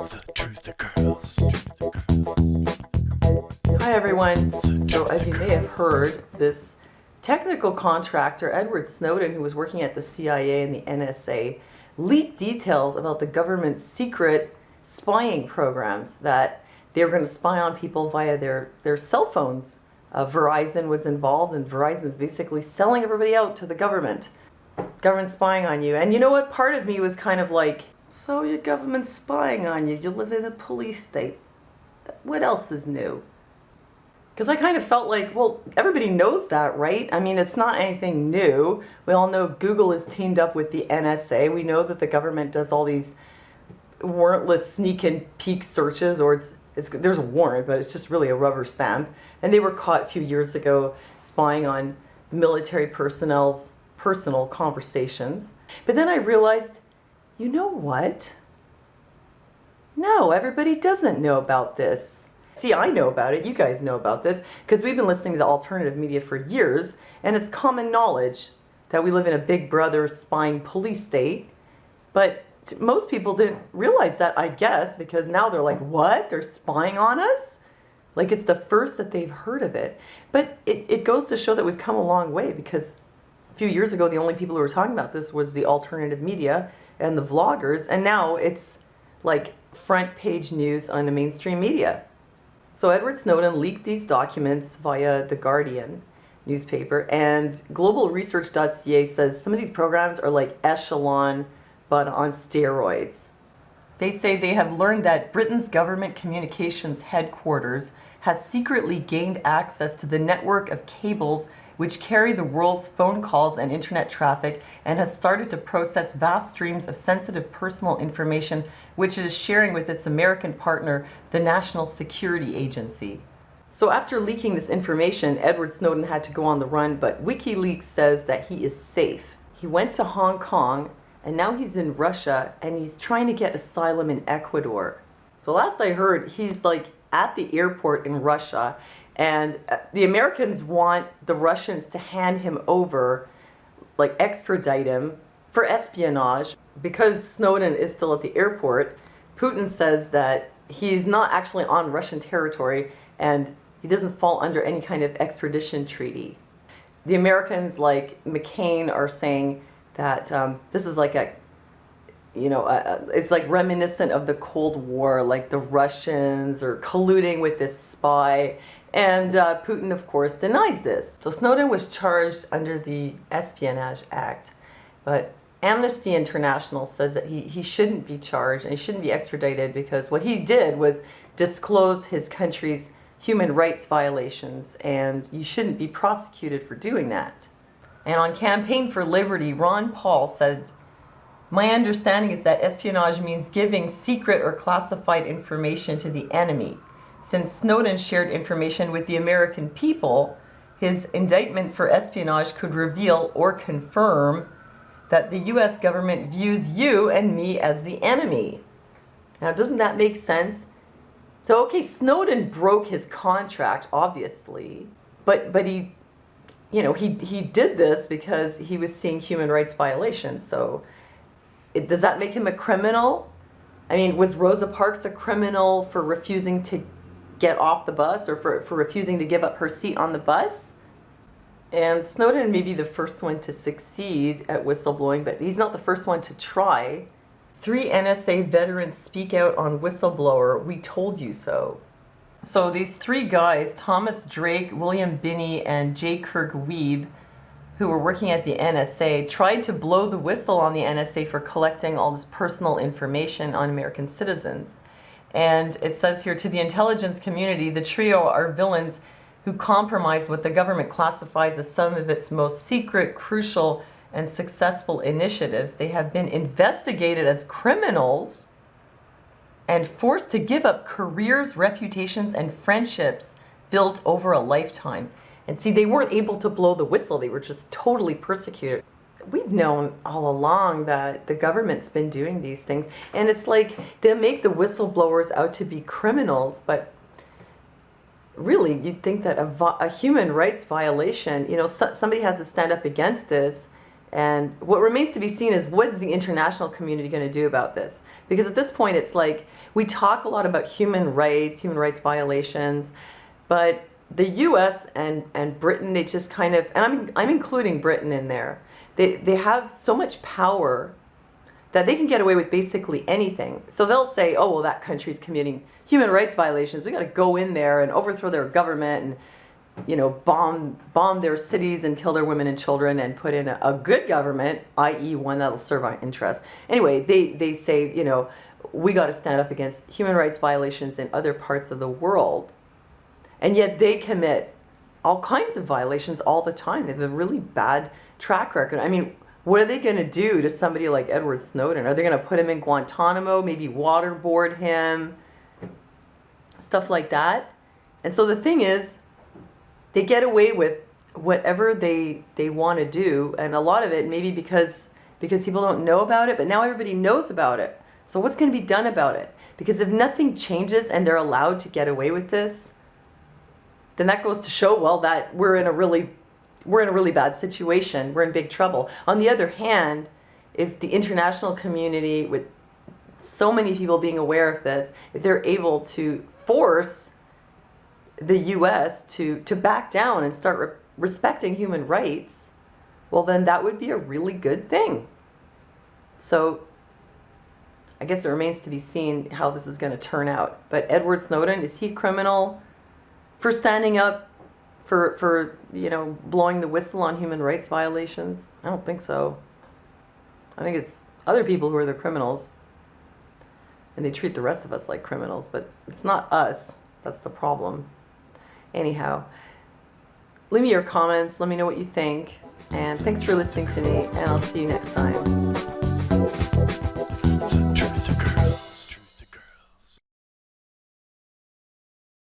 The truth occurs. Hi everyone. So as you may have heard, this technical contractor, Edward Snowden, who was working at the CIA and the NSA, leaked details about the government's secret spying programs, that they were going to spy on people via their cell phones. Verizon was involved, and Verizon is basically selling everybody out to the government. Government spying on you. And you know what? Part of me was kind of like, so your government's spying on you. You live in a police state. What else is new? Because I kind of felt like, well, everybody knows that, right? I mean, it's not anything new. We all know Google is teamed up with the NSA. We know that the government does all these warrantless sneak and peek searches, or there's a warrant, but it's just really a rubber stamp. And they were caught a few years ago spying on military personnel's personal conversations. But then I realized, you know what? No, everybody doesn't know about this. See, I know about it, you guys know about this, because we've been listening to the alternative media for years, and it's common knowledge that we live in a big brother spying police state. But most people didn't realize that, I guess, because now they're like, what? They're spying on us? Like it's the first that they've heard of it. But it goes to show that we've come a long way, because a few years ago, the only people who were talking about this was the alternative media and the vloggers, and now it's like front page news on the mainstream media. So Edward Snowden leaked these documents via The Guardian newspaper, and globalresearch.ca says some of these programs are like Echelon, but on steroids. They say they have learned that Britain's government communications headquarters has secretly gained access to the network of cables which carry the world's phone calls and internet traffic, and has started to process vast streams of sensitive personal information which it is sharing with its American partner, the National Security Agency. So after leaking this information, Edward Snowden had to go on the run, but WikiLeaks says that he is safe. He went to Hong Kong, and now he's in Russia, and he's trying to get asylum in Ecuador. So last I heard, he's like at the airport in Russia, and the Americans want the Russians to hand him over, like extradite him for espionage. Because Snowden is still at the airport, Putin says that he's not actually on Russian territory and he doesn't fall under any kind of extradition treaty. The Americans, like McCain, are saying that this is like it's like reminiscent of the Cold War, like the Russians are colluding with this spy, and Putin, of course, denies this. So Snowden was charged under the Espionage Act, but Amnesty International says that he shouldn't be charged and he shouldn't be extradited, because what he did was disclosed his country's human rights violations, and you shouldn't be prosecuted for doing that. And on Campaign for Liberty, Ron Paul said, "My understanding is that espionage means giving secret or classified information to the enemy. Since Snowden shared information with the American people, his indictment for espionage could reveal or confirm that the US government views you and me as the enemy." Now, doesn't that make sense? So, okay, Snowden broke his contract, obviously, but he, he did this because he was seeing human rights violations. So does that make him a criminal? I mean, was Rosa Parks a criminal for refusing to get off the bus, or for refusing to give up her seat on the bus? And Snowden may be the first one to succeed at whistleblowing, but he's not the first one to try. 3 NSA veterans speak out on whistleblower, "We told you so." So these 3 guys, Thomas Drake, William Binney, and J. Kirk Weeb, who were working at the NSA, tried to blow the whistle on the NSA for collecting all this personal information on American citizens. And it says here, to the intelligence community, the trio are villains who compromise what the government classifies as some of its most secret, crucial, and successful initiatives. They have been investigated as criminals and forced to give up careers, reputations, and friendships built over a lifetime. And see, they weren't able to blow the whistle. They were just totally persecuted. We've known all along that the government's been doing these things. And it's like they make the whistleblowers out to be criminals, but really, you'd think that a human rights violation, somebody has to stand up against this And what remains to be seen is what is the international community going to do about this? Because at this point, it's like we talk a lot about human rights violations, but the U.S. and Britain, they just kind of, and I'm including Britain in there, they have so much power that they can get away with basically anything. So they'll say, oh, well, that country's committing human rights violations. We got to go in there and overthrow their government and, you know, bomb their cities and kill their women and children and put in a good government, i.e. one that'll serve our interests. Anyway, they say, you know, we got to stand up against human rights violations in other parts of the world. And yet they commit all kinds of violations all the time. They have a really bad track record. I mean, what are they going to do to somebody like Edward Snowden? Are they going to put him in Guantanamo, maybe waterboard him, stuff like that? And so the thing is, they get away with whatever they want to do, and a lot of it maybe because people don't know about it, but now everybody knows about it. So what's going to be done about it? Because if nothing changes and they're allowed to get away with this, then that goes to show, well, that we're in a really bad situation. We're in big trouble. On the other hand, if the international community, with so many people being aware of this, if they're able to force the U.S. to back down and start respecting human rights, well, then that would be a really good thing. So I guess it remains to be seen how this is going to turn out. But Edward Snowden, is he criminal for standing up for you know, blowing the whistle on human rights violations? I don't think so. I think it's other people who are the criminals, and they treat the rest of us like criminals, but it's not us. That's the problem. Anyhow, leave me your comments, let me know what you think, and thanks for listening to me, and I'll see you next time.